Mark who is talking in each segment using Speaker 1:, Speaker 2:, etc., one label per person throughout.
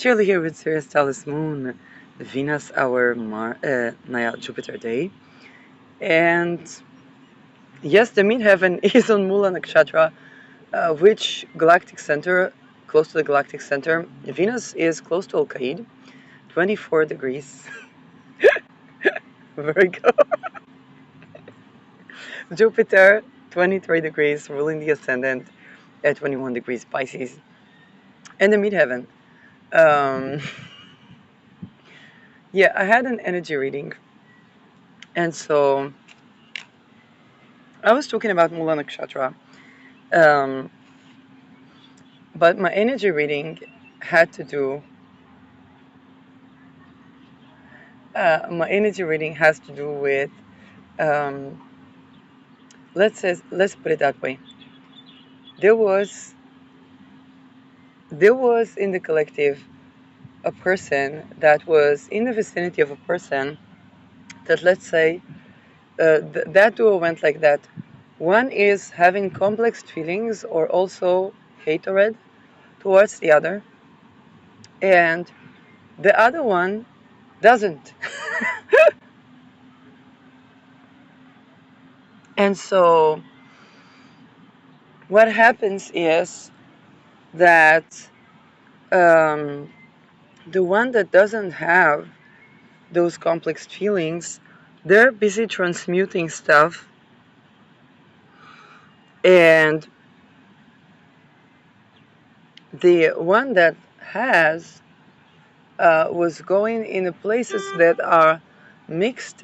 Speaker 1: Shirley here with Sirius, Talis Moon, Venus, our Naya, Jupiter day. And yes, the midheaven is on Mula Nakshatra, which galactic center, close to the galactic center. Venus is close to Al-Qaid, 24 degrees. Very good. Jupiter, 23 degrees, ruling the ascendant at 21 degrees Pisces. And the midheaven. Yeah, I had an energy reading. And so I was talking about Mula Nakshatra. But my energy reading had to do. My energy reading has to do with. Let's put it that way. There was in the collective a person that was in the vicinity of a person that, let's say, that duo went like that. One is having complex feelings or also hatred towards the other, and the other one doesn't. And so what happens is that the one that doesn't have those complex feelings, they're busy transmuting stuff, and the one that has was going in the places that are mixed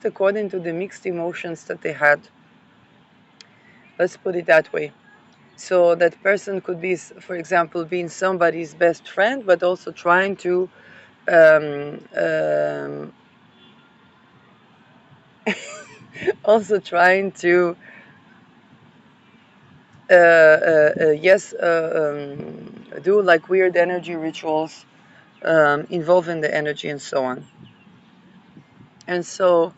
Speaker 1: according to the mixed emotions that they had. Let's put it that way. So that person could be, for example, being somebody's best friend, but also trying to also trying to do like weird energy rituals involving the energy and so on. And so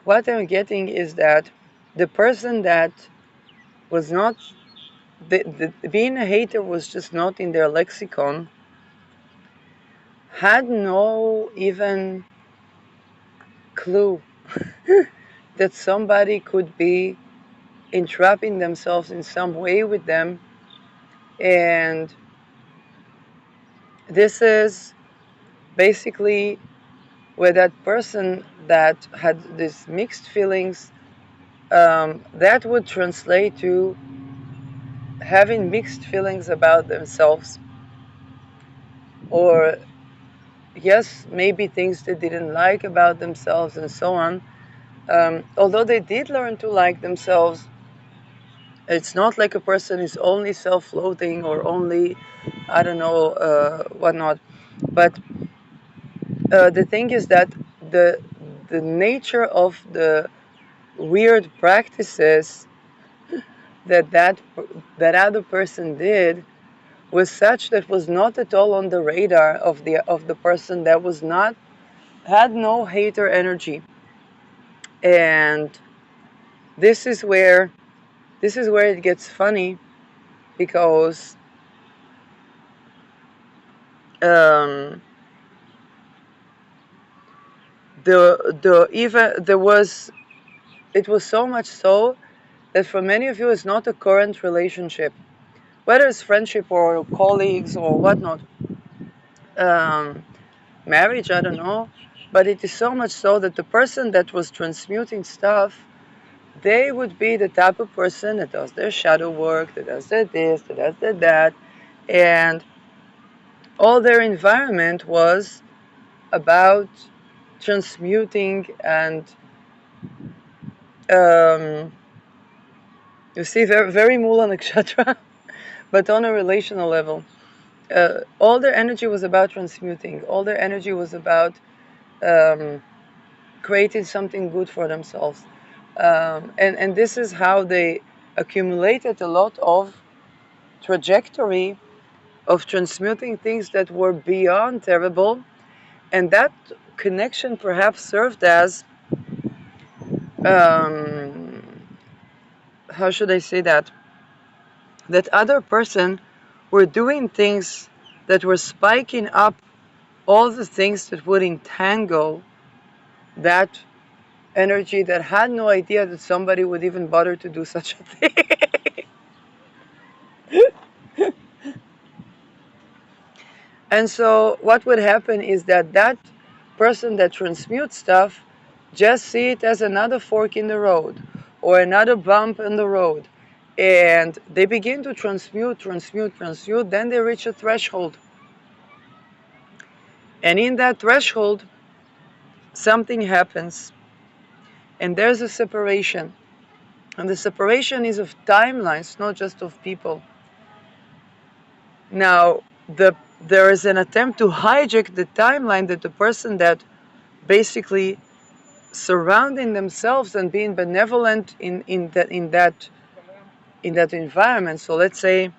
Speaker 1: what I'm getting is that the person that was not being a hater was just not in their lexicon, had no even clue that somebody could be entrapping themselves in some way with them. And this is basically where that person that had these mixed feelings, that would translate to having mixed feelings about themselves, or yes, maybe things they didn't like about themselves and so on. Although they did learn to like themselves, it's not like a person is only self-loathing or only, I don't know, whatnot. But the thing is that the nature of the weird practices that other person did was such that was not at all on the radar of the person that was not had no hater energy. And this is where it gets funny, because the even there was it was so much so that for many of you it's not a current relationship, whether it's friendship or colleagues or whatnot, marriage, I don't know, but it is so much so that the person that was transmuting stuff, they would be the type of person that does their shadow work, that does their this, that does their that, and all their environment was about transmuting and you see, very, very Mula Nakshatra, but on a relational level. All their energy was about transmuting. All their energy was about creating something good for themselves. And this is how they accumulated a lot of trajectory of transmuting things that were beyond terrible. And that connection perhaps served as, how should I say that? That other person were doing things that were spiking up all the things that would entangle that energy that had no idea that somebody would even bother to do such a thing. And so what would happen is that that person that transmutes stuff just see it as another fork in the road or another bump in the road. And they begin to transmute, then they reach a threshold. And in that threshold, something happens. And there's a separation. And the separation is of timelines, not just of people. Now, there is an attempt to hijack the timeline that the person that basically surrounding themselves and being benevolent in that environment. So let's say,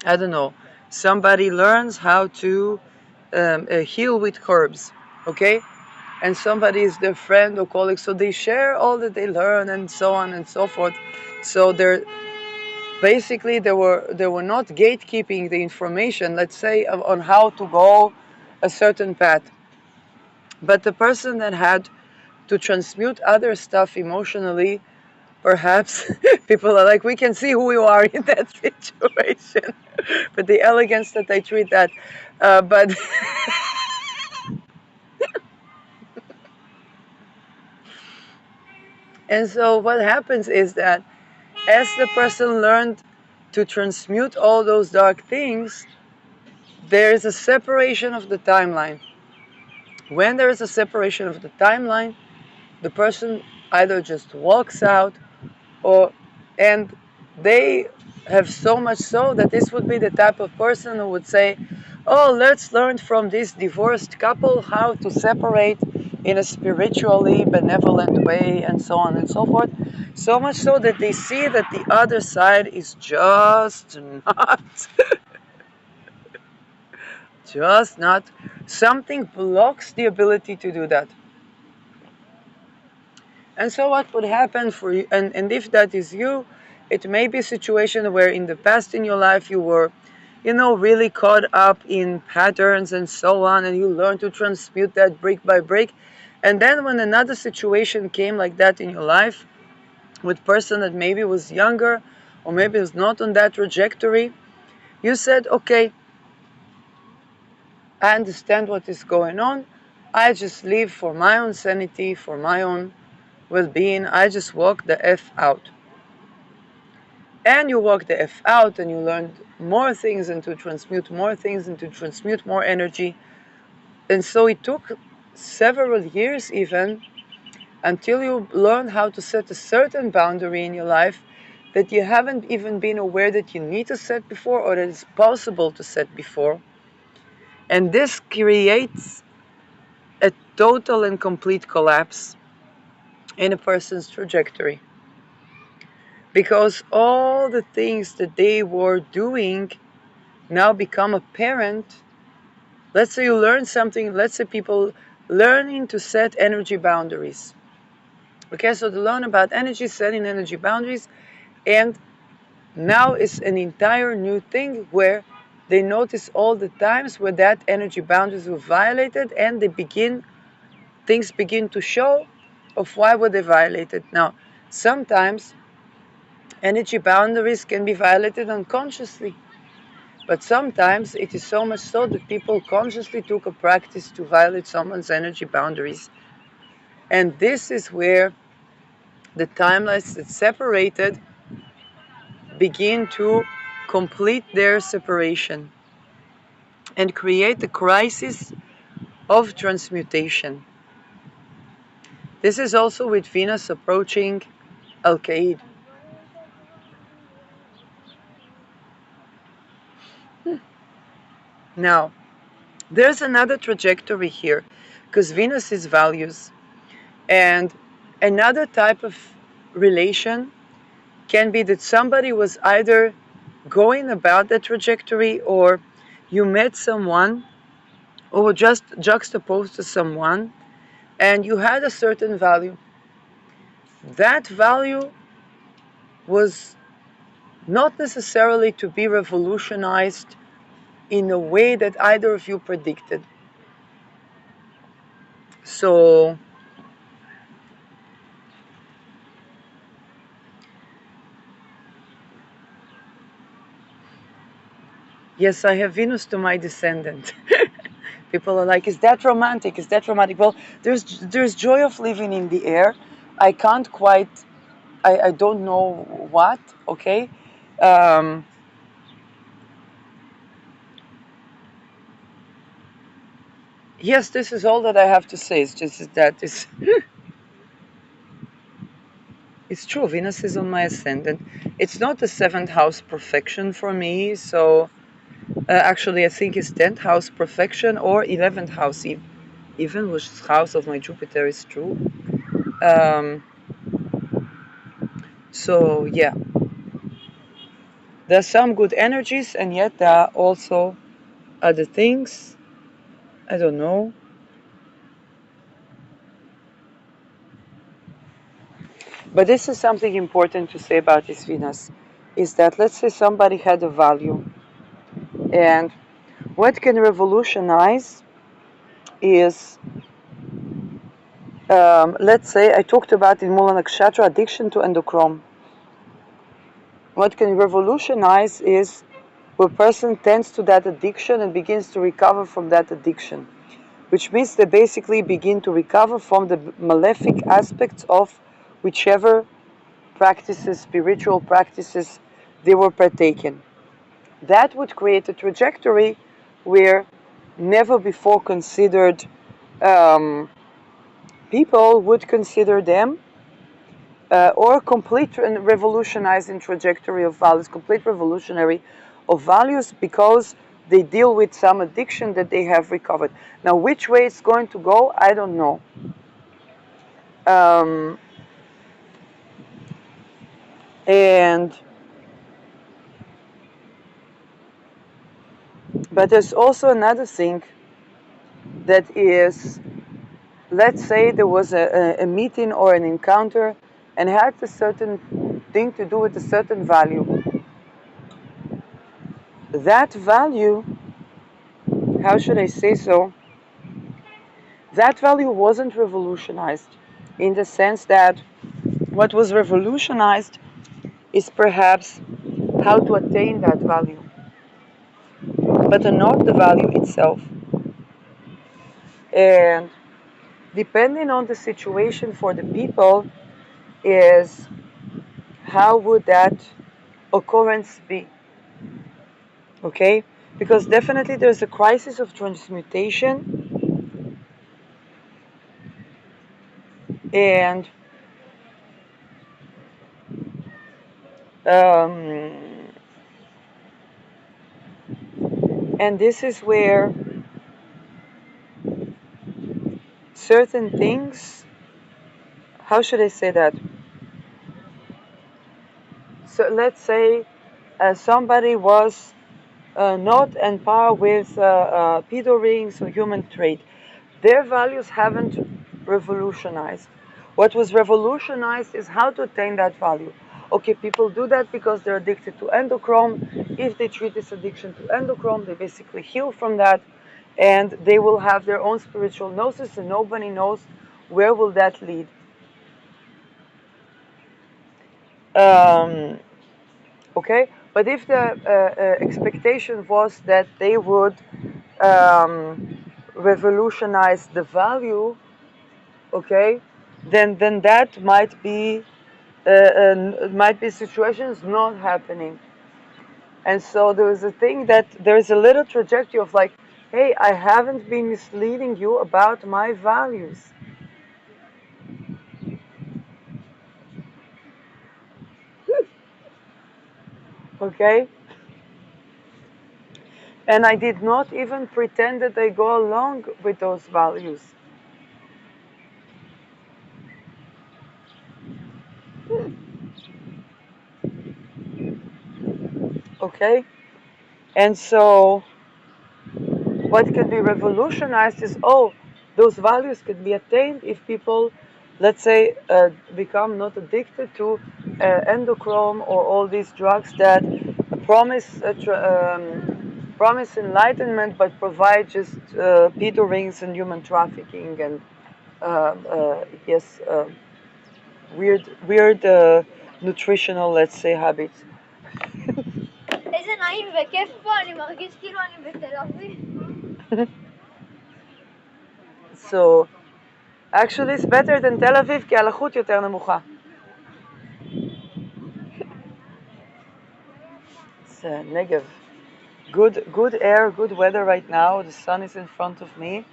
Speaker 1: I don't know, somebody learns how to heal with herbs, okay? And somebody is their friend or colleague, so they share all that they learn and so on and so forth. So they're basically they were not gatekeeping the information, let's say, on how to go a certain path. But the person that had to transmute other stuff emotionally, perhaps people are like, we can see who you are in that situation. But the elegance that I treat that, but and so what happens is that as the person learned to transmute all those dark things, there is a separation of the timeline. When there is a separation of the timeline, the person either just walks out or and they have so much so that this would be the type of person who would say, oh, let's learn from this divorced couple how to separate in a spiritually benevolent way and so on and so forth. So much so that they see that the other side is just not just not something blocks the ability to do that. And so what would happen for you, and if that is you, it may be a situation where in the past in your life you were, really caught up in patterns and so on, and you learned to transmute that brick by brick. And then when another situation came like that in your life, with person that maybe was younger, or maybe was not on that trajectory, you said, okay, I understand what is going on. I just live for my own sanity, for my own well-being. I just walk the F out. And you walk the F out and you learned more things and to transmute more things and to transmute more energy. And so it took several years even until you learn how to set a certain boundary in your life that you haven't even been aware that you need to set before or that it's possible to set before. And this creates a total and complete collapse in a person's trajectory. Because all the things that they were doing now become apparent. Let's say you learn something, let's say people learning to set energy boundaries. Okay, so they learn about energy, setting energy boundaries, and now it's an entire new thing where they notice all the times where that energy boundaries were violated, and things begin to show of why were they violated. Now, sometimes energy boundaries can be violated unconsciously. But sometimes it is so much so that people consciously took a practice to violate someone's energy boundaries. And this is where the timelines that separated begin to complete their separation and create the crisis of transmutation. This is also with Venus approaching Al-Qaid. Now, there's another trajectory here, because Venus is values. And another type of relation can be that somebody was either going about that trajectory, or you met someone or just juxtaposed to someone and you had a certain value. That value was not necessarily to be revolutionized in a way that either of you predicted. So yes, I have Venus to my descendant. People are like, is that romantic? Is that romantic? Well, there's joy of living in the air. I can't quite, I don't know what, okay? Um, yes, this is all that I have to say. It's just that it's true. Venus is on my ascendant. It's not the seventh house perfection for me. So actually, I think it's 10th house perfection or 11th house even, which is house of my Jupiter is true. Um, so yeah, there's some good energies, and yet there are also other things. I don't know. But this is something important to say about this Venus, is that let's say somebody had a value, and what can revolutionize is, let's say I talked about in Mula Nakshatra addiction to endochrome. What can revolutionize is where a person tends to that addiction and begins to recover from that addiction, which means they basically begin to recover from the malefic aspects of whichever practices, spiritual practices they were partaking. That would create a trajectory where never before considered people would consider them, or complete revolutionizing trajectory of values, complete revolutionary of values, because they deal with some addiction that they have recovered. Now, which way it's going to go, I don't know. Um, and but there's also another thing that is, let's say there was a meeting or an encounter and had a certain thing to do with a certain value. That value, how should I say so? That value wasn't revolutionized in the sense that what was revolutionized is perhaps how to attain that value, but not the value itself. And depending on the situation for the people is how would that occurrence be, okay? Because definitely there's a crisis of transmutation, and um, and this is where certain things, how should I say that? So let's say somebody was not on par with pedo rings or human trade. Their values haven't revolutionized. What was revolutionized is how to attain that value. Okay, people do that because they're addicted to endochrome. If they treat this addiction to endochrome, they basically heal from that, and they will have their own spiritual gnosis, and nobody knows where will that lead. Um, okay, but if the expectation was that they would revolutionize the value, okay, then that might be situations not happening. And so there is a thing that there is a little trajectory of like, hey, I haven't been misleading you about my values. Okay, and I did not even pretend that I go along with those values. Okay, and so what can be revolutionized is, oh, those values can be attained if people, let's say, become not addicted to endochrome or all these drugs that promise promise enlightenment but provide just pedo rings and human trafficking and yes, weird nutritional, let's say, habits.
Speaker 2: إذا نايم بكيف فاني ما قلت راني بالتلافي.
Speaker 1: So actually it's better than Tel Aviv כי הלחות יותר נמוכה. It's Negev. Good air, good weather right now. The sun is in front of me,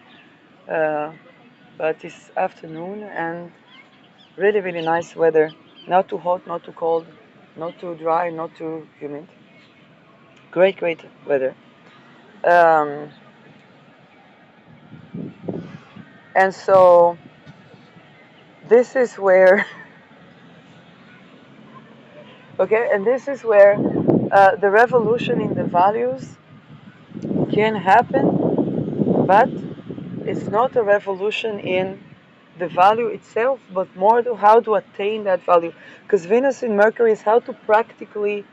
Speaker 1: but it's afternoon and really nice weather. Not too hot, not too cold, not too dry, not too humid. Great weather. And so this is where okay, and this is where the revolution in the values can happen, but it's not a revolution in the value itself, but more to how to attain that value. Because Venus in Mercury is how to practically,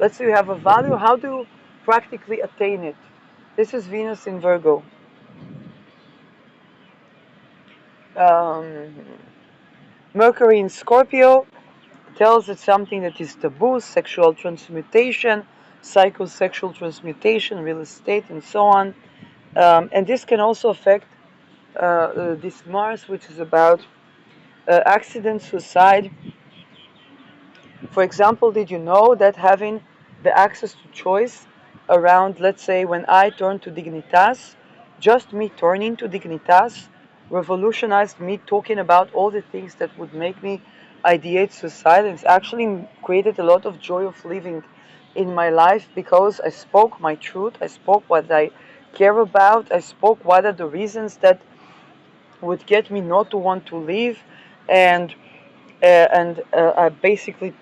Speaker 1: let's say you have a value, how to practically attain it. This is Venus in Virgo. Mercury in Scorpio tells it something that is taboo, sexual transmutation, psychosexual transmutation, real estate, and so on. And this can also affect this Mars, which is about accident, suicide. For example, did you know that having the access to choice around, let's say, when I turned to Dignitas, just me turning to Dignitas revolutionized me talking about all the things that would make me ideate suicide. It's actually created a lot of joy of living in my life because I spoke my truth, I spoke what I care about, I spoke what are the reasons that would get me not to want to live, and I basically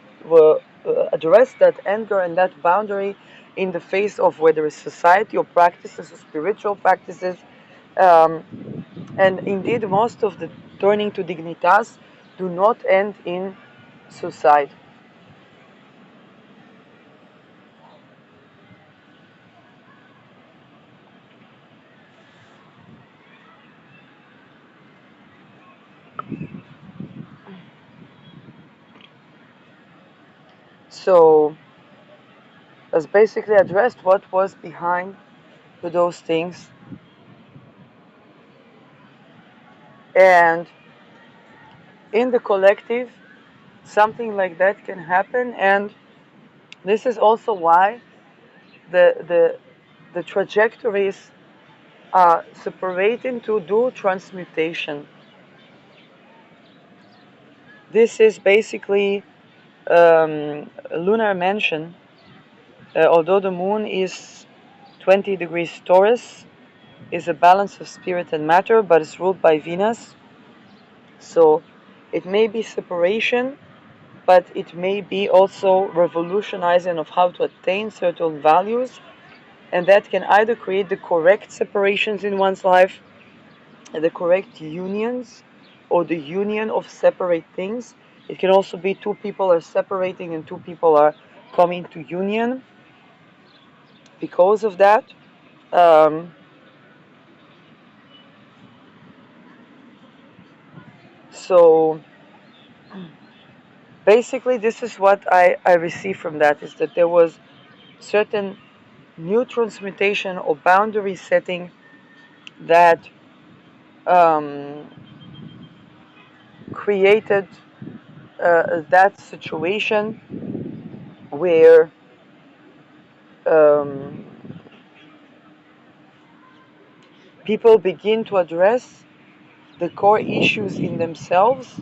Speaker 1: address that anger and that boundary in the face of whether it's society or practices or spiritual practices. Um, and indeed, most of the turning to dignitas do not end in suicide. So, as basically addressed what was behind those things, and in the collective, something like that can happen, and this is also why the trajectories are separating to do transmutation. This is basically lunar mansion. Although the moon is 20 degrees Taurus, is a balance of spirit and matter, but it's ruled by Venus. So it may be separation, but it may be also revolutionizing of how to attain certain values, and that can either create the correct separations in one's life, the correct unions, or the union of separate things. It can also be two people are separating and two people are coming to union because of that. Um, so basically, this is what I received from that, is that there was certain new transmutation or boundary setting that created that situation where um, people begin to address the core issues in themselves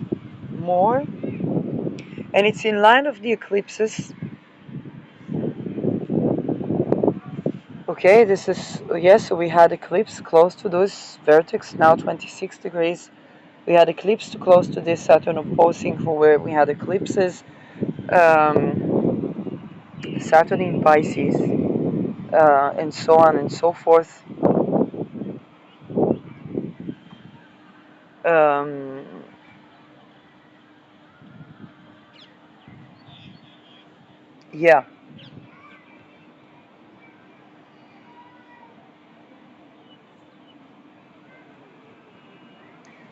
Speaker 1: more, and it's in line of the eclipses. Okay, this is, yes, so we had eclipse close to this vertex, now 26 degrees. We had eclipse too close to this Saturn opposing for where we had eclipses. Saturn in Pisces, and so on and so forth. Um, yeah.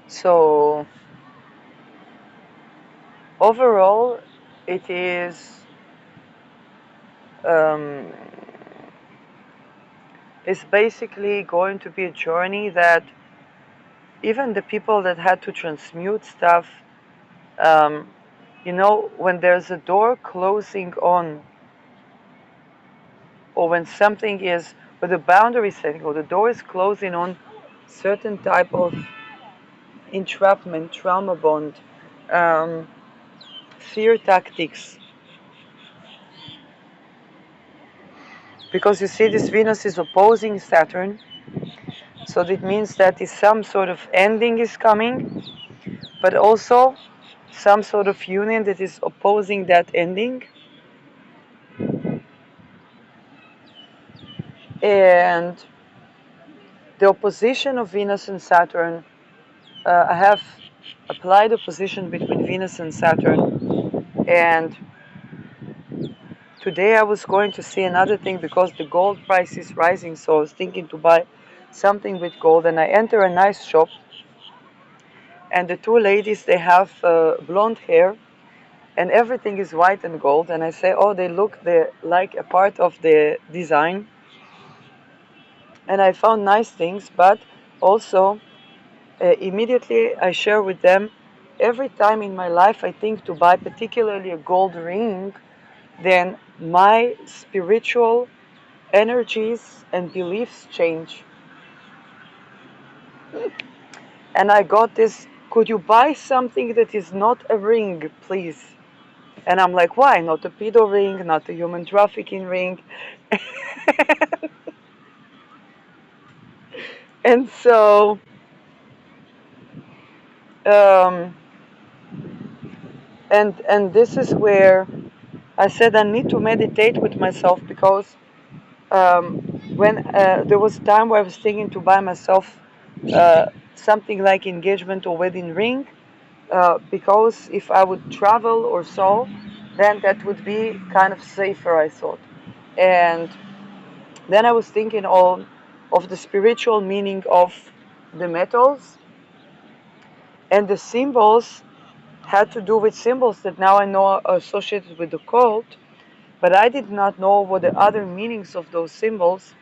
Speaker 1: So overall, it is um, it's basically going to be a journey that even the people that had to transmute stuff, um, when there's a door closing on, or when something is, with the boundary setting, or the door is closing on certain type of entrapment, trauma bond, um, fear tactics. Because you see, this Venus is opposing Saturn, so that means that some sort of ending is coming, but also some sort of union that is opposing that ending. And the opposition of Venus and Saturn, I have applied opposition between Venus and Saturn, and today I was going to see another thing because the gold price is rising, so I was thinking to buy something with gold, and I enter a nice shop, and the two ladies, they have blonde hair, and everything is white and gold, and I say, oh, they're like a part of the design, and I found nice things, but also immediately I share with them, every time in my life I think to buy particularly a gold ring, then my spiritual energies and beliefs change. And I got this, could you buy something that is not a ring, please? And I'm like, why? Not a pedo ring, not a human trafficking ring. And so, um, and this is where I said I need to meditate with myself, because um, when there was a time where I was thinking to buy myself something like engagement or wedding ring, because if I would travel or so, then that would be kind of safer, I thought. And then I was thinking of the spiritual meaning of the metals, and the symbols had to do with symbols that now I know are associated with the cult, but I did not know what the other meanings of those symbols.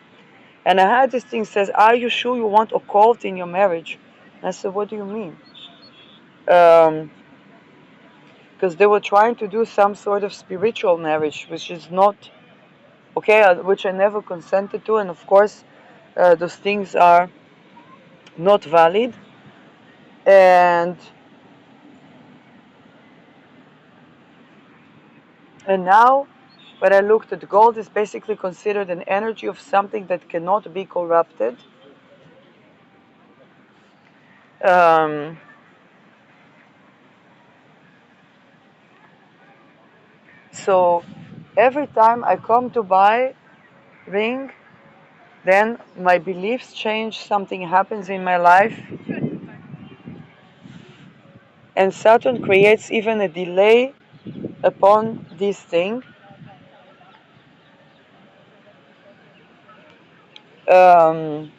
Speaker 1: And I had this thing says, are you sure you want a cult in your marriage? And I said, what do you mean? Because they were trying to do some sort of spiritual marriage, which is not okay, which I never consented to, and of course, those things are not valid. And now, when I looked at gold, is basically considered an energy of something that cannot be corrupted. Um, so every time I come to buy ring, then my beliefs change, something happens in my life, and Saturn creates even a delay upon this thing. Um,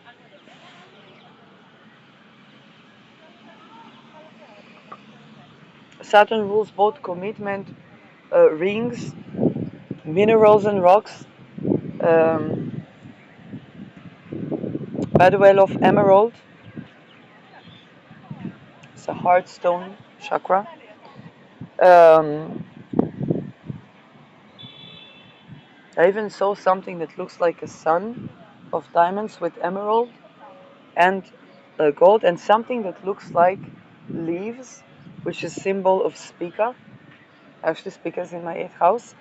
Speaker 1: Saturn rules both commitment, rings, minerals, and rocks. Um, by the way, of emerald, it's a heart stone chakra. Um, I even saw something that looks like a sun of diamonds with emerald and gold, and something that looks like leaves, which is symbol of Spica. Actually, Spica is in my 8th house.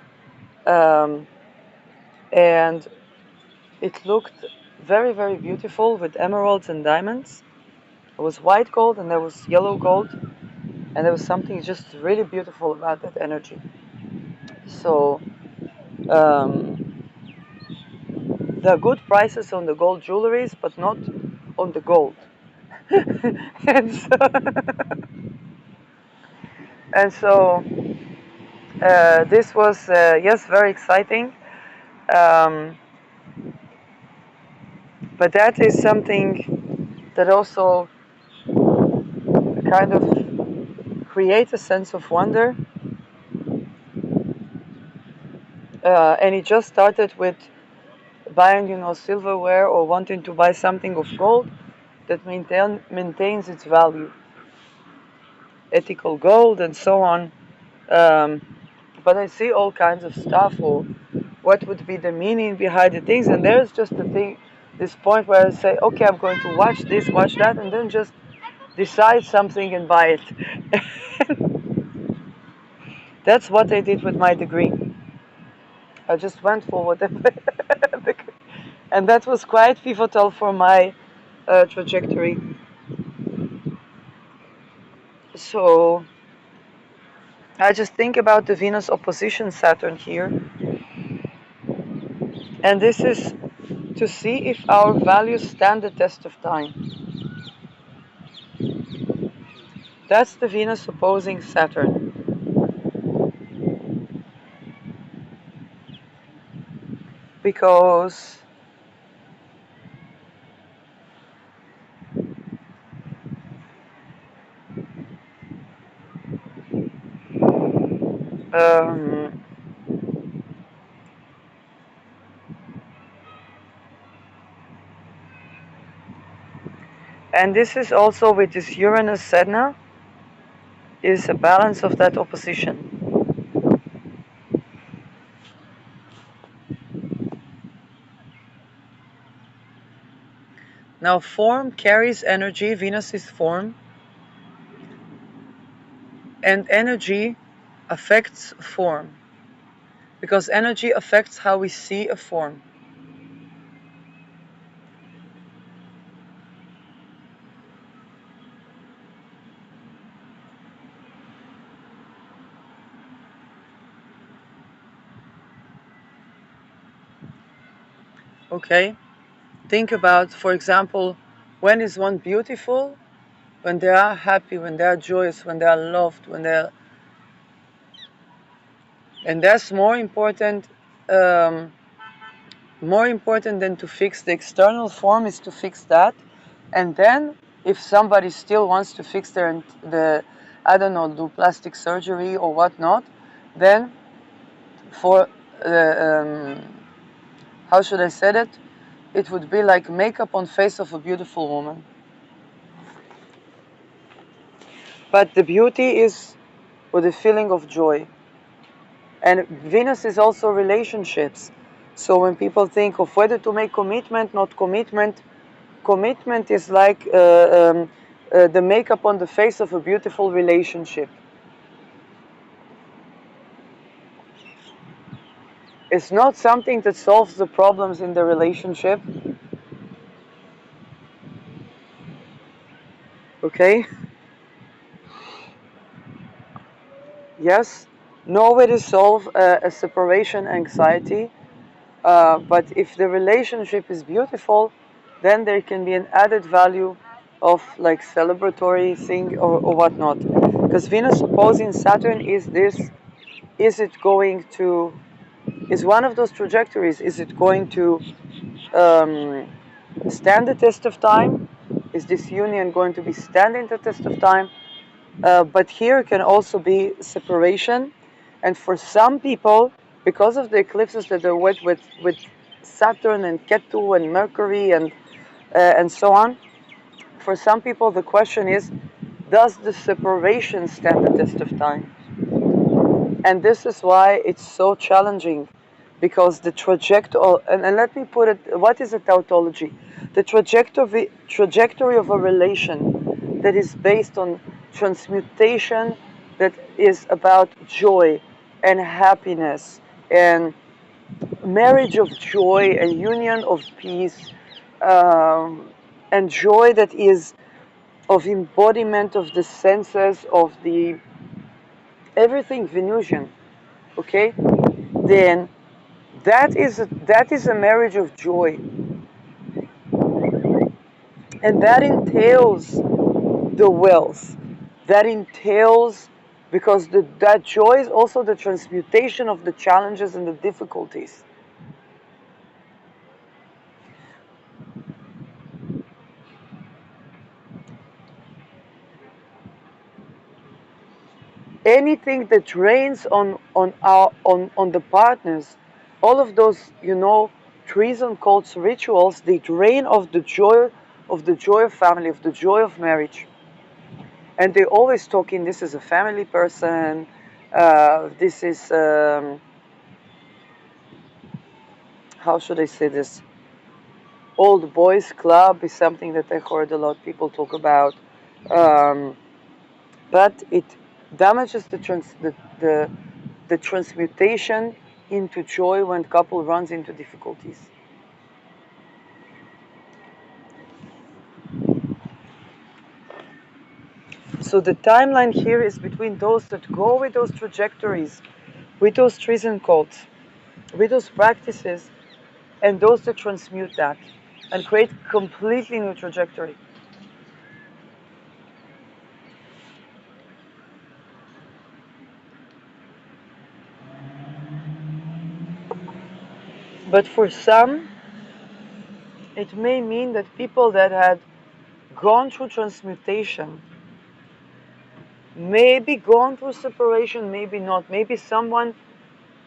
Speaker 1: Um, and it looked very, very beautiful with emeralds and diamonds. There was white gold and there was yellow gold, and there was something just really beautiful about that energy. So um, there are good prices on the gold jewelries, but not on the gold. and so, and so this was yes, very exciting. Um, but that is something that also kind of create a sense of wonder. And he just started with buying, silverware or wanting to buy something of gold that maintains its value, ethical gold and so on. But I see all kinds of stuff, or what would be the meaning behind the things, and there's just this point where I say, okay, I'm going to watch this, watch that, and then just decide something and buy it. That's what I did with my degree. I just went for whatever, and that was quite pivotal for my trajectory. So I just think about the Venus opposition Saturn here, and this is to see if our values stand the test of time. That's the Venus opposing Saturn. Because um, and this is also with this Uranus Sedna, is a balance of that opposition. Now form carries energy, Venus is form, and energy affects form, because energy affects how we see a form. Okay? Think about, for example, when is one beautiful? When they are happy, when they are joyous, when they are loved, when they are... And that's more important than to fix the external form is to fix that. And then if somebody still wants to fix I don't know, do plastic surgery or whatnot, then for how should I say it? It would be like makeup on face of a beautiful woman. But the beauty is with a feeling of joy. And Venus is also relationships. So when people think of whether to make commitment, not commitment, commitment is like the makeup on the face of a beautiful relationship. It's not something that solves the problems in the relationship. Okay? Yes, no way to solve a separation anxiety. But if the relationship is beautiful, then there can be an added value of like celebratory thing or whatnot. Because Venus opposing Saturn is this, is one of those trajectories, is it going to stand the test of time? Is this union going to be standing the test of time? But here can also be separation. And for some people, because of the eclipses that are with Saturn and Ketu and Mercury and so on, for some people the question is, does the separation stand the test of time? And this is why it's so challenging, because the trajectory, and let me put it, what is a tautology? The trajectory of a relation that is based on transmutation, that is about joy and happiness and marriage of joy and union of peace, and joy that is of embodiment of the senses of the everything Venusian, okay? Then that is a marriage of joy, and that entails the wealth. That entails, because that joy is also the transmutation of the challenges and the difficulties. anything that drains on the partners, all of those, trees and cults rituals, they drain of the joy of family, of the joy of marriage. And they always talking, this is a family person, this is how should I say this? Old boys club is something that I heard a lot of people talk about, um, but it damages the transmutation into joy when couple runs into difficulties. So the timeline here is between those that go with those trajectories, with those trees and cults, with those practices, and those that transmute that and create completely new trajectory. But for some, it may mean that people that had gone through transmutation, maybe gone through separation, maybe not, maybe someone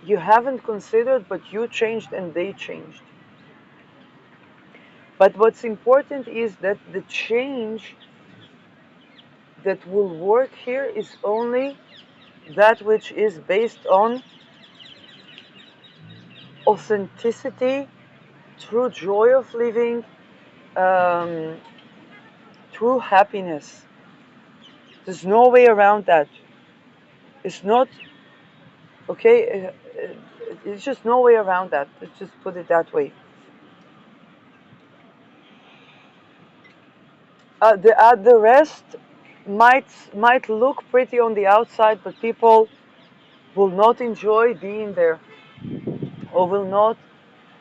Speaker 1: you haven't considered, but you changed and they changed. But what's important is that the change that will work here is only that which is based on authenticity, true joy of living, um, true happiness. There's no way around that. It's not, okay, it's just no way around that. Let's just put it that way. The rest might look pretty on the outside, but people will not enjoy being there, or will not.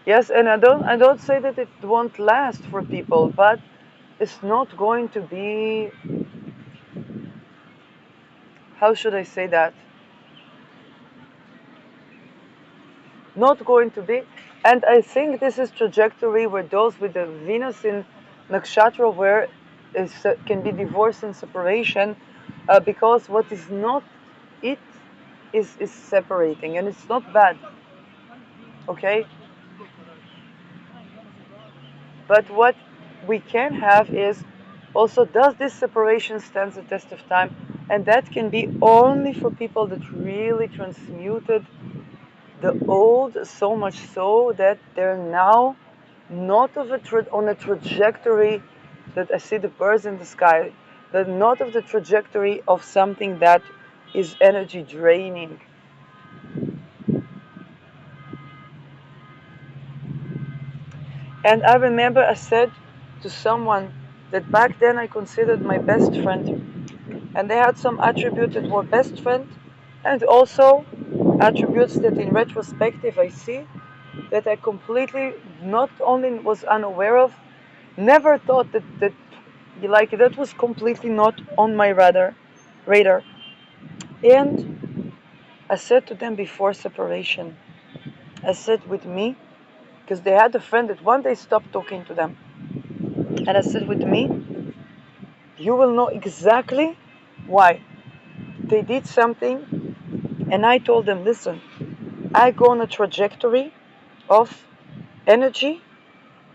Speaker 1: Yes, and I don't say that it won't last for people, but it's not going to be. How should I say that? Not going to be. And I think this is trajectory where those with the Venus in nakshatra where can be divorce and separation, because what is not it is separating, and it's not bad. Okay, but what we can have is also, does this separation stand the test of time? And that can be only for people that really transmuted the old so much so that they're now not on a trajectory that I see the birds in the sky, but not of the trajectory of something that is energy draining. And I remember I said to someone that back then I considered my best friend, and they had some attributes that were best friend, and also attributes that in retrospective I see that I completely not only was unaware of, never thought that was completely not on my radar. And I said to them before separation, I said with me, because they had a friend that one day stopped talking to them. And I said with me, you will know exactly why. They did something, and I told them, listen, I go on a trajectory of energy,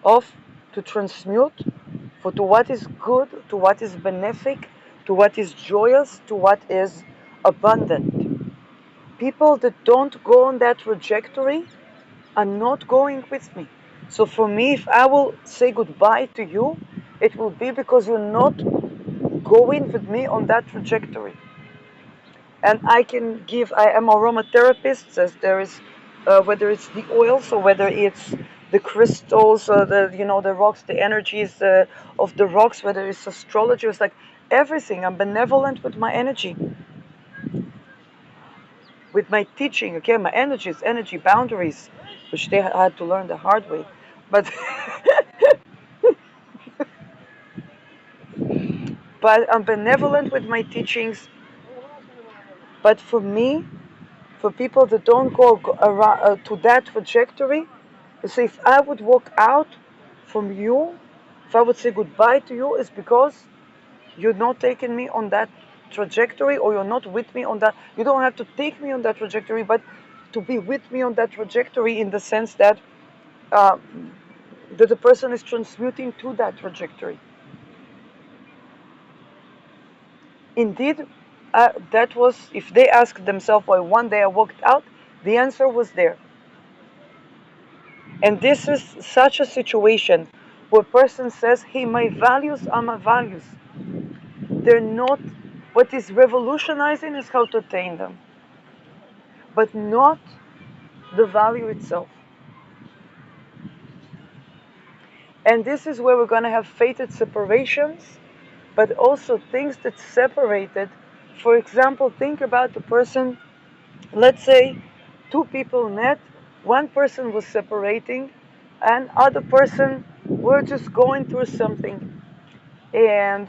Speaker 1: of to transmute to what is good, to what is benefic, to what is joyous, to what is abundant. People that don't go on that trajectory are not going with me. So for me, if I will say goodbye to you, it will be because you're not going with me on that trajectory. And I am aromatherapist, as there is, whether it's the oils or whether it's the crystals, or the rocks, the energies of the rocks, whether it's astrology, it's like everything. I'm benevolent with my energy, with my teaching. Okay, my energy is energy boundaries, which they had to learn the hard way. But but I'm benevolent with my teachings. But for me, for people that don't go around, to that trajectory, so if I would walk out from you, if I would say goodbye to you, it's because you're not taking me on that trajectory, or you're not with me on that. You don't have to take me on that trajectory, but to be with me on that trajectory in the sense that the person is transmuting to that trajectory. Indeed, that was, if they asked themselves why one day I walked out, the answer was there. And this is such a situation where a person says, hey, my values are my values. They're not, what is revolutionizing is how to attain them, but not the value itself. And this is where we're going to have fated separations, but also things that separated. For example, think about the person, let's say two people met, one person was separating, and other person were just going through something. And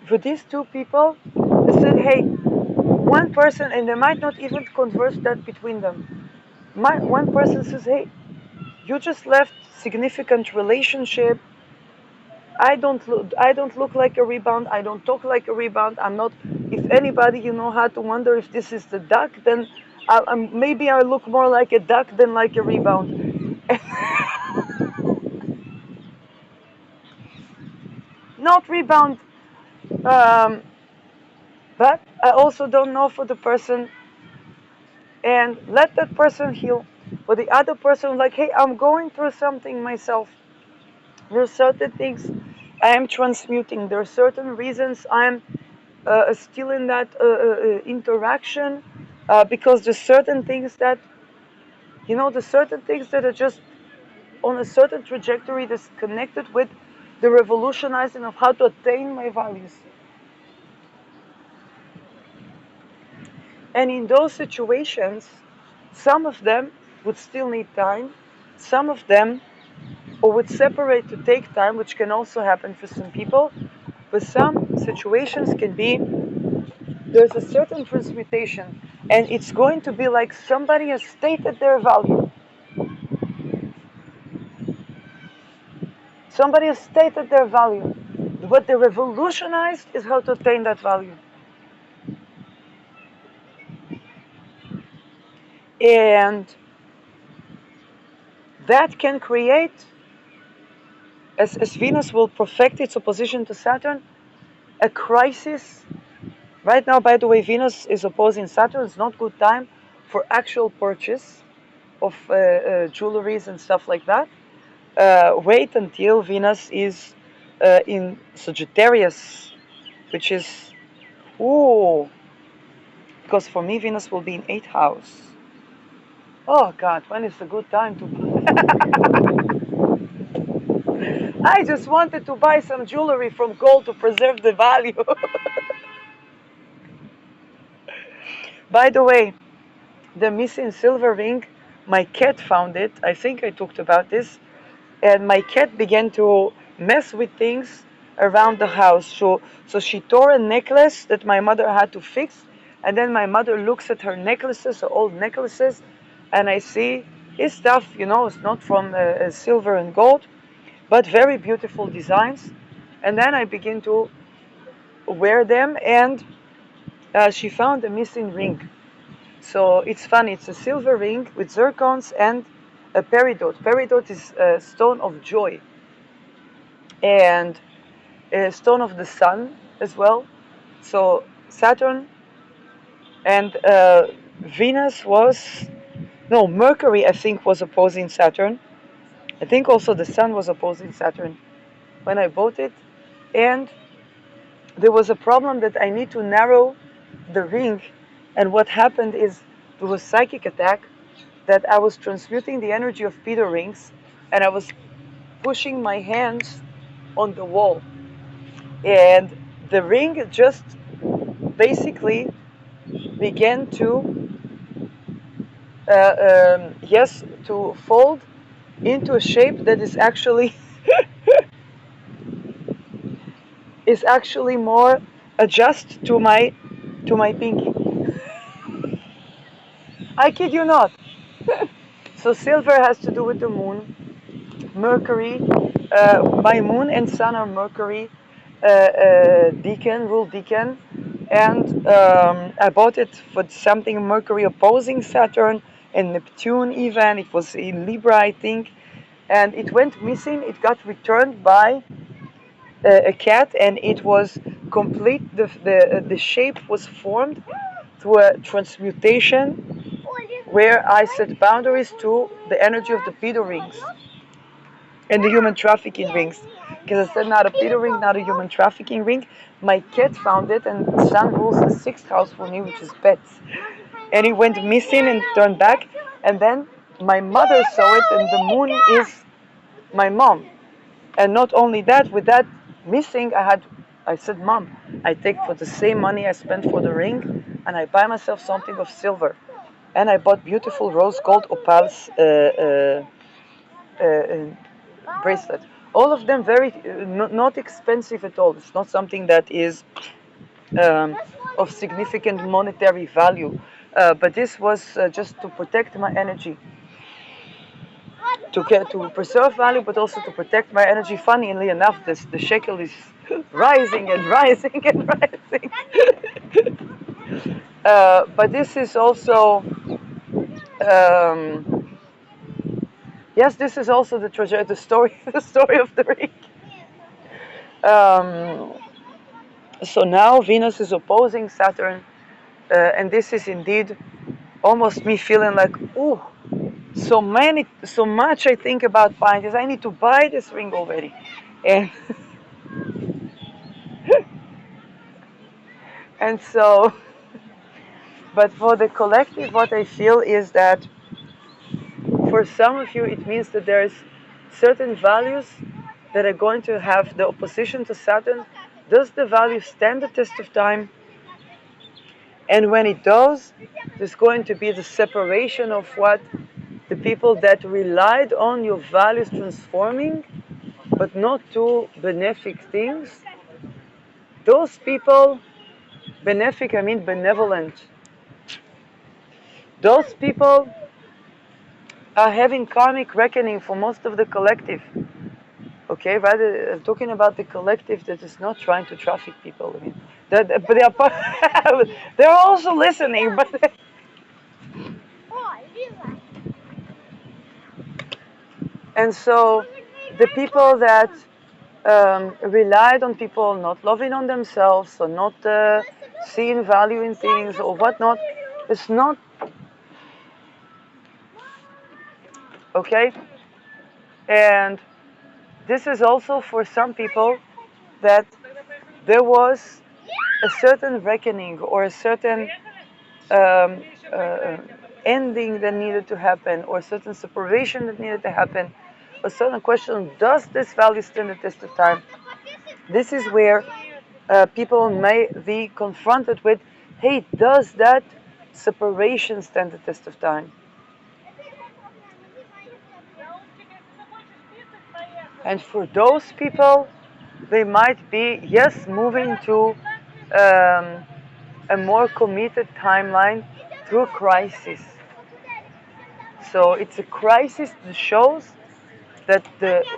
Speaker 1: for these two people, they said, hey, one person, and they might not even converse that between them. One person says, hey, you just left significant relationship. I don't look like a rebound. I don't talk like a rebound. I'm not. If anybody, how to wonder if this is the duck, then maybe I look more like a duck than like a rebound. Not rebound. Um, but I also don't know for the person, and let that person heal. For the other person, like, hey, I'm going through something myself. There are certain things I am transmuting. There are certain reasons I'm still in that interaction, because there's certain things that, there's certain things that are just on a certain trajectory that's connected with the revolutionizing of how to attain my values. And in those situations, some of them would still need time, some of them or would separate to take time, which can also happen for some people. But some situations can be, there's a certain transmutation, and it's going to be like somebody has stated their value. Somebody has stated their value. What they revolutionized is how to attain that value. And that can create, as Venus will perfect its opposition to Saturn, a crisis. Right now, by the way, Venus is opposing Saturn. It's not good time for actual purchase of jewelries and stuff like that. Wait until Venus is in Sagittarius, which is, because for me Venus will be in 8th house. Oh God, when is a good time to I just wanted to buy some jewelry from gold to preserve the value. By the way, the missing silver ring, my cat found it. I think I talked about this. And my cat began to mess with things around the house. So she tore a necklace that my mother had to fix. And then my mother looks at her necklaces, her old necklaces, and I see his stuff, it's not from silver and gold, but very beautiful designs. And then I begin to wear them, and she found a missing ring. So it's funny, it's a silver ring with zircons and a peridot. Peridot is a stone of joy, and a stone of the sun as well. So Saturn and Venus was, no, Mercury I think was opposing Saturn. I think also the sun was opposing Saturn when I bought it. And there was a problem that I need to narrow the ring. And what happened is there was psychic attack, that I was transmuting the energy of Peter rings, and I was pushing my hands on the wall. And the ring just basically began to, to fold into a shape that is actually more adjust to my pinky. I kid you not. So silver has to do with the moon, Mercury. My moon and sun are Mercury, rule decan. and I bought it for something Mercury opposing Saturn and Neptune even. It was in Libra, I think, and it went missing. It got returned by a cat, and it was complete. The shape was formed through a transmutation where I set boundaries to the energy of the pedo rings and the human trafficking rings. Because I said not a pedo ring, not a human trafficking ring. My cat found it, and Sun rules the sixth house for me, which is pets. And it went missing and turned back. And then my mother saw it, and the moon is my mom. And not only that, with that missing, I said, Mom, I take for the same money I spent for the ring, and I buy myself something of silver. And I bought beautiful rose gold opals bracelet. All of them very not expensive at all. It's not something that is of significant monetary value. But this was just to protect my energy, to preserve value, but also to protect my energy. Funnily enough, the shekel is rising and rising and rising. But this is also, yes, this is also the story, the story of the ring. So now Venus is opposing Saturn, and this is indeed almost me feeling like, ooh, so much I think about buying this. I need to buy this ring already, and and so. But for the collective, what I feel is that for some of you, it means that there's certain values that are going to have the opposition to Saturn. Does the value stand the test of time? And when it does, there's going to be the separation of what the people that relied on your values transforming, but not to benefic things. Those people, benefic, I mean benevolent. Those people are having karmic reckoning for most of the collective. Okay, rather talking about the collective that is not trying to traffic people. I mean, but they are, they're also listening. But and so the people that relied on people not loving on themselves or not seeing value in things or whatnot, it's not okay. And this is also for some people that there was a certain reckoning or a certain um, uh, ending that needed to happen, or a certain separation that needed to happen, a certain question: does this value stand the test of time? This is where people may be confronted with, hey, does that separation stand the test of time? And for those people, they might be, yes, moving to a more committed timeline through crisis. So it's a crisis that shows that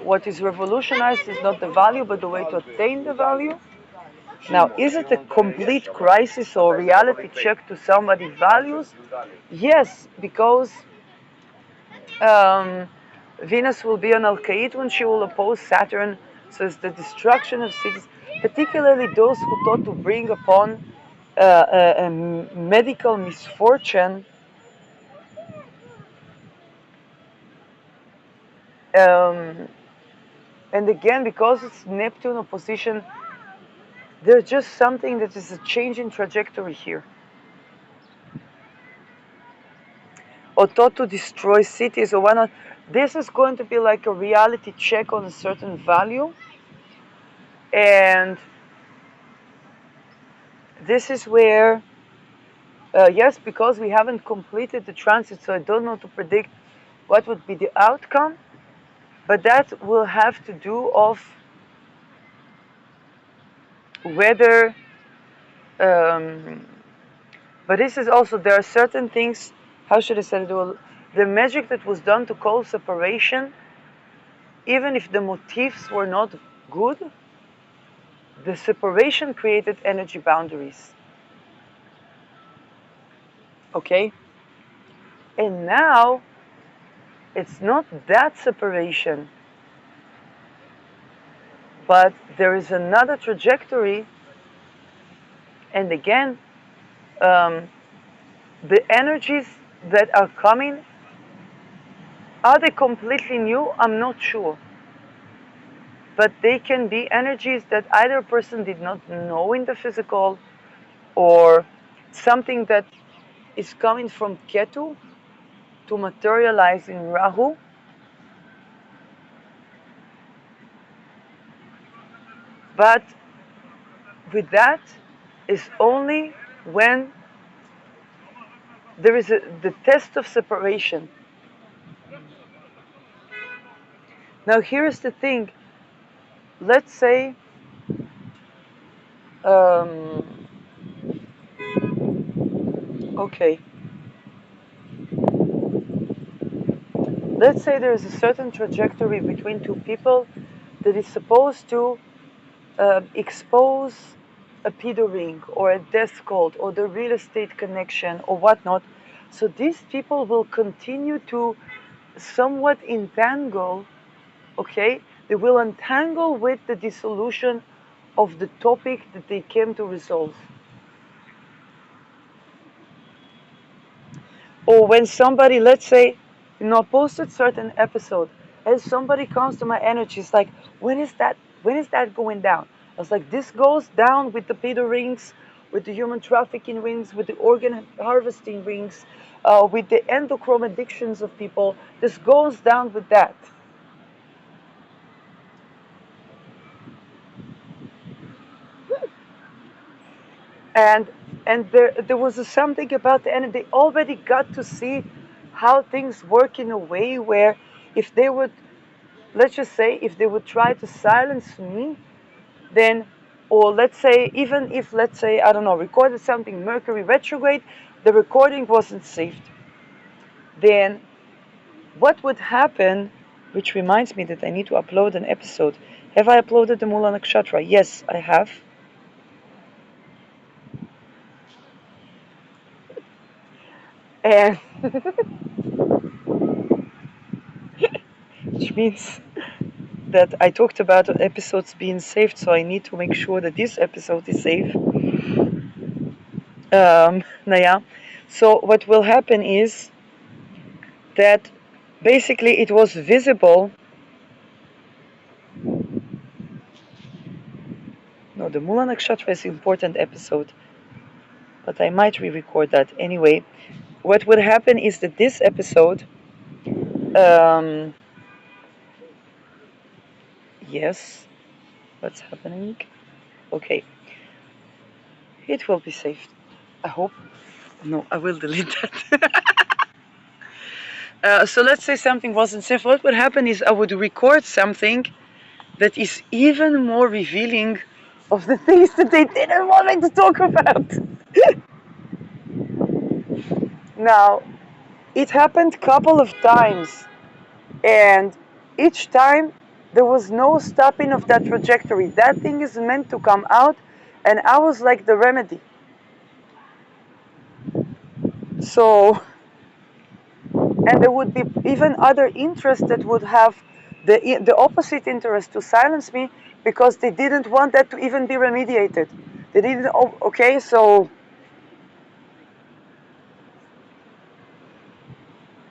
Speaker 1: what is revolutionized is not the value, but the way to attain the value. Now, is it a complete crisis or reality check to somebody's values? Yes, because Venus will be on Al-Qaid when she will oppose Saturn, so it's the destruction of cities, particularly those who thought to bring upon a medical misfortune. Um, and again, because it's Neptune opposition, there's just something that is a change in trajectory here. Or thought to destroy cities or whatnot. This is going to be like a reality check on a certain value. And this is where, yes, because we haven't completed the transit, so I don't know to predict what would be the outcome, but that will have to do of whether, but this is also, there are certain things, how should I say it, the magic that was done to cause separation, even if the motifs were not good, the separation created energy boundaries. Okay? And now it's not that separation, but there is another trajectory, and again, um, the energies that are coming, are they completely new? I'm not sure. But they can be energies that either a person did not know in the physical, or something that is coming from Ketu to materialize in Rahu. But with that is only when there is the test of separation. Now here's the thing. Let's say um, okay, let's say there is a certain trajectory between two people that is supposed to expose a pedo ring or a death cult or the real estate connection or whatnot. So these people will continue to somewhat entangle, okay? They will entangle with the dissolution of the topic that they came to resolve. Or when somebody, let's say, posted certain episode, and somebody comes to my energy, it's like, when is that going down? I was like, this goes down with the pedo rings, with the human trafficking rings, with the organ harvesting rings, with the endocrine addictions of people. This goes down with that. and and there was something about the end. They already got to see how things work in a way where, if they would, let's just say, if they would try to silence me, then, or let's say, even if, let's say, I don't know, recorded something Mercury retrograde, the recording wasn't saved, then what would happen? Which reminds me that I need to upload an episode. Have I uploaded the Mula Nakshatra? Yes, I have. And which means that I talked about episodes being saved, so I need to make sure that this episode is safe. Naya. So what will happen is that basically it was visible. No, the Mula Nakshatra is an important episode, but I might re-record that anyway. What would happen is that this episode, um, yes, what's happening? Okay, it will be saved. I hope. No, I will delete that. So let's say something wasn't safe. What would happen is I would record something that is even more revealing of the things that they didn't want me to talk about. Now, it happened a couple of times, and each time there was no stopping of that trajectory. That thing is meant to come out, and I was like the remedy. So, and there would be even other interests that would have the opposite interest to silence me, because they didn't want that to even be remediated. They didn't. Okay, so,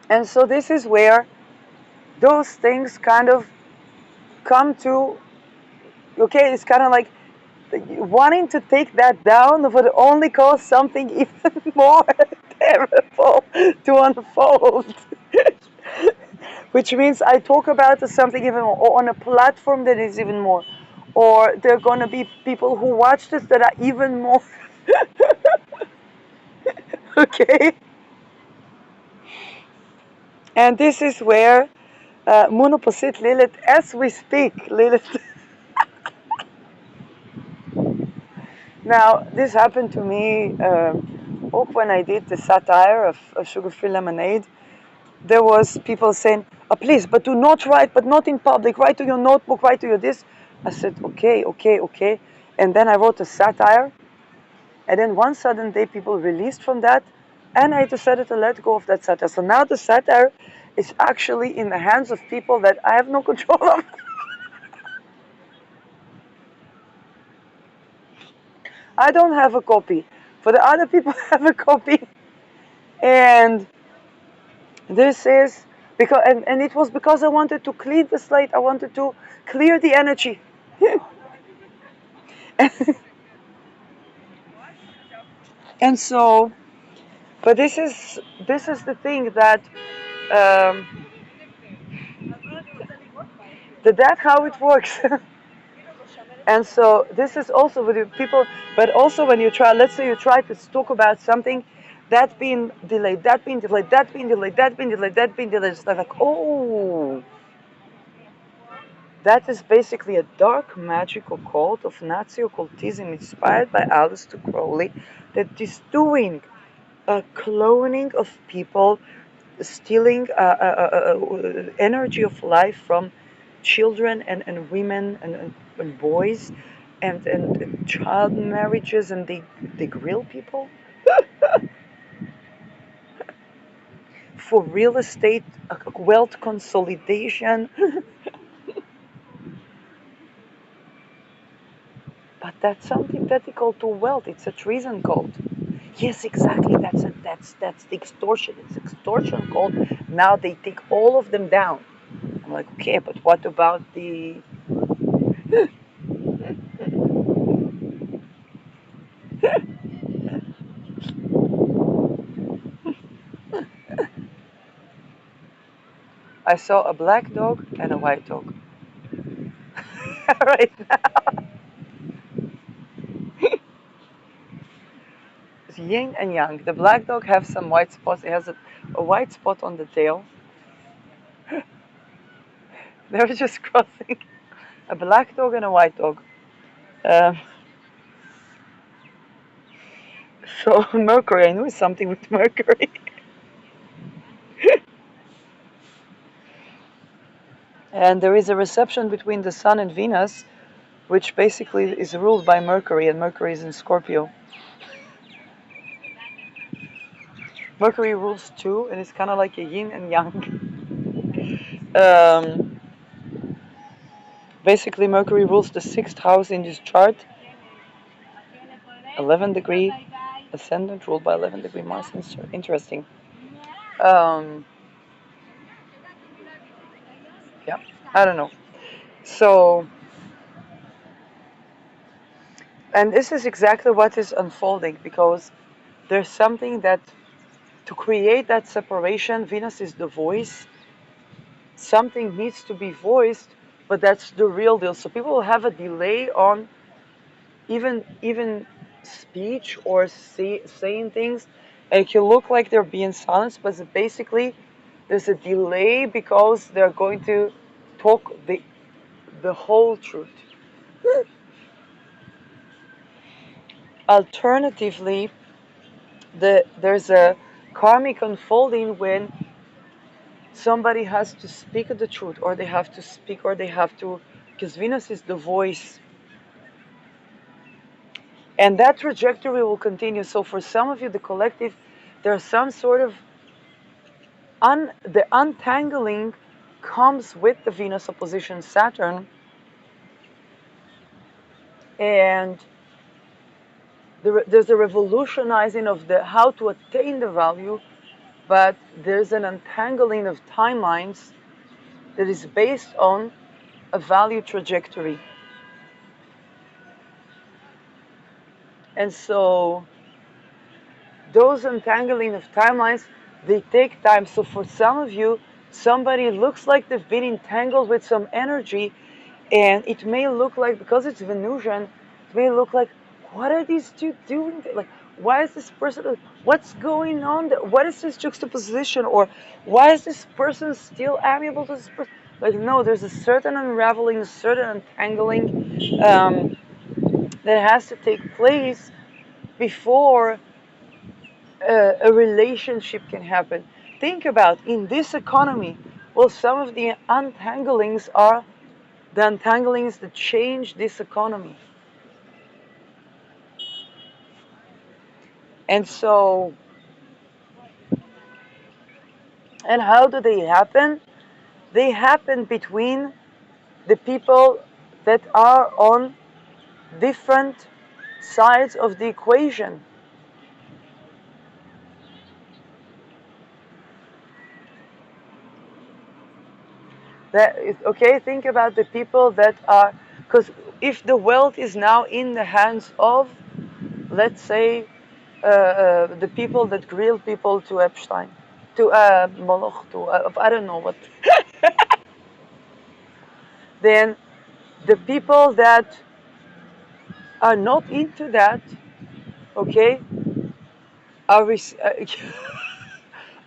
Speaker 1: and so this is where those things kind of come to. Okay, it's kind of like wanting to take that down would only cause something even more terrible to unfold. Which means I talk about something even more, or on a platform that is even more, or there are going to be people who watch this that are even more. Okay, and this is where Monoposit Lilith, as we speak, Lilith. Now, this happened to me when I did the satire of Sugar-Free Lemonade. There was people saying, oh, please, but do not write, but not in public. Write to your notebook, write to your this. I said, okay, okay, okay. And then I wrote a satire. And then one sudden day, people released from that. And I decided to let go of that satire. So now the satire is actually in the hands of people that I have no control of. I don't have a copy. For the other people have a copy. And this is because and it was because I wanted to clean the slate. I wanted to clear the energy. And so, but this is the thing that um, that's how it works. And so this is also with the people, but also when you try, let's say you try to talk about something that being delayed, that being delayed, that being delayed, that being delayed, that being delayed. It's like, oh, that is basically a dark magical cult of Nazi occultism inspired by Aleister Crowley that is doing a cloning of people, stealing energy of life from children and women and boys and child marriages, and they grill people for real estate wealth consolidation. But that's something dedical to wealth. It's a treason cult. Yes, exactly. That's the extortion. It's extortion cult. Now they take all of them down. I'm like, okay, but what about the? I saw a black dog and a white dog. Right now, it's yin and yang. The black dog has some white spots. It has a white spot on the tail. They were just crossing a black dog and a white dog. Um, so Mercury, I knew something with Mercury. And there is a reception between the Sun and Venus, which basically is ruled by Mercury, and Mercury is in Scorpio. Mercury rules two, and it's kind of like a yin and yang. Basically, Mercury rules the sixth house in this chart, 11 degree ascendant ruled by 11 degree Mars. Interesting. Um, yeah, I don't know. So, and this is exactly what is unfolding because there's something that to create that separation, Venus is the voice. Something needs to be voiced, but that's the real deal. So people will have a delay on even speech or saying things, and it can look like they're being silenced, but basically there's a delay because they're going to talk the whole truth. Alternatively, there's a karmic unfolding when somebody has to speak the truth, or they have to speak, or they have to, because Venus is the voice. And that trajectory will continue. So for some of you, the collective, there's some sort of the untangling comes with the Venus opposition Saturn, and there's a revolutionizing of the how to attain the value, but there's an untangling of timelines that is based on a value trajectory. And so those untangling of timelines, they take time. So for some of you, somebody looks like they've been entangled with some energy, and it may look like, because it's Venusian, it may look like, what are these two doing? Like, why is this person, what's going on? What is this juxtaposition? Or why is this person still amiable to this person? Like, no, there's a certain unraveling, a certain untangling that has to take place before a relationship can happen. Think about in this economy, well, some of the untanglings are the untanglings that change this economy. And so And how do they happen? They happen between the people that are on different sides of the equation. That is, okay, think about the people that are, because if the wealth is now in the hands of, let's say, the people that grill people to Epstein, to Moloch, to I don't know what, then the people that are not into that, okay, are,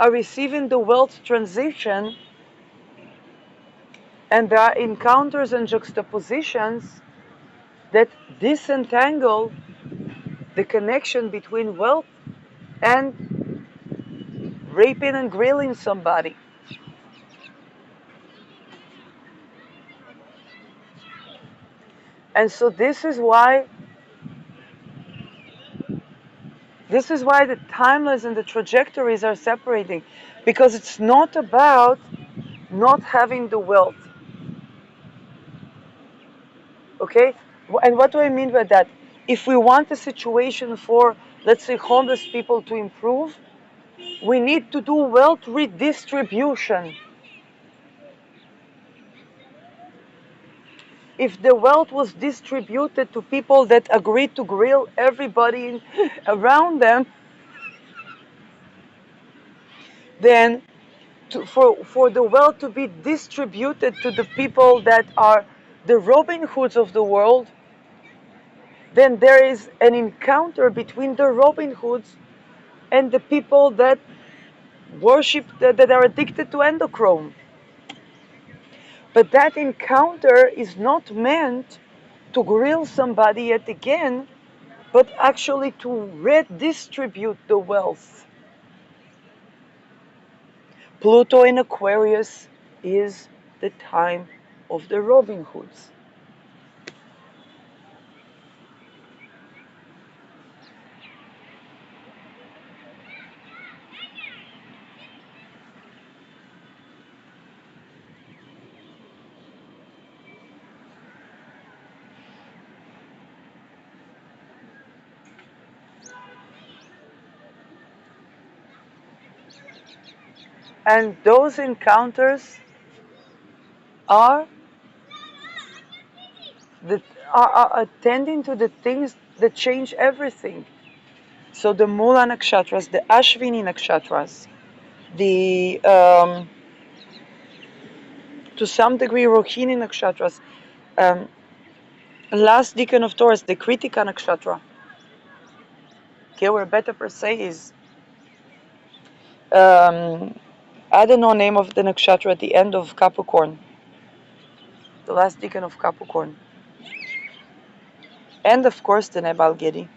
Speaker 1: are receiving the wealth transition, and there are encounters and juxtapositions that disentangle the connection between wealth and raping and grilling somebody. And so this is why the timelines and the trajectories are separating, because it's not about not having the wealth. Okay? And what do I mean by that? If we want a situation for, let's say, homeless people to improve, we need to do wealth redistribution. If the wealth was distributed to people that agreed to grill everybody around them, then for the wealth to be distributed to the people that are the Robin Hoods of the world, then there is an encounter between the Robin Hoods and the people that worship, that are addicted to endochrome. But that encounter is not meant to grill somebody yet again, but actually to redistribute the wealth. Pluto in Aquarius is the time of the Robin Hoods. And those encounters are, the, are attending to the things that change everything. So the Mula Nakshatras, the Ashvini Nakshatras, the to some degree Rohini Nakshatras, last decan of Taurus, the Kritika Nakshatra. Okay, where Beta per se is, I don't know name of the nakshatra at the end of Capricorn, the last decan of Capricorn, and of course the Nebal Gedi.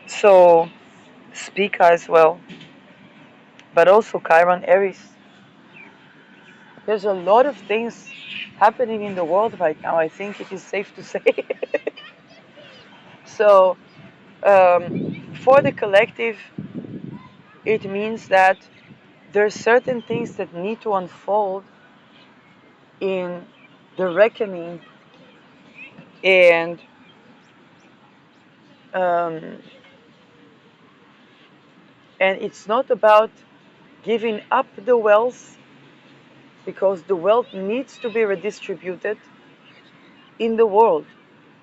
Speaker 1: So Spica as well, but also Chiron Aries. There's a lot of things happening in the world right now, I think it is safe to say. So for the collective, it means that there's certain things that need to unfold in the reckoning, and um, and it's not about giving up the wealth, because the wealth needs to be redistributed in the world.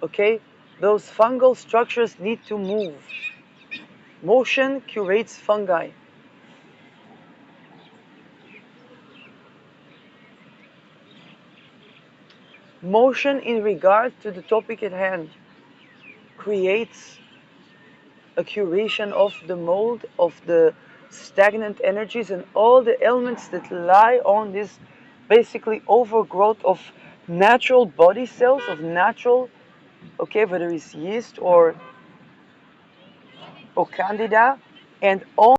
Speaker 1: Okay, those fungal structures need to move. Motion curates fungi. Motion in regard to the topic at hand creates a curation of the mold, of the stagnant energies, and all the elements that lie on this basically overgrowth of natural body cells, of natural, okay, whether it's yeast or candida, and all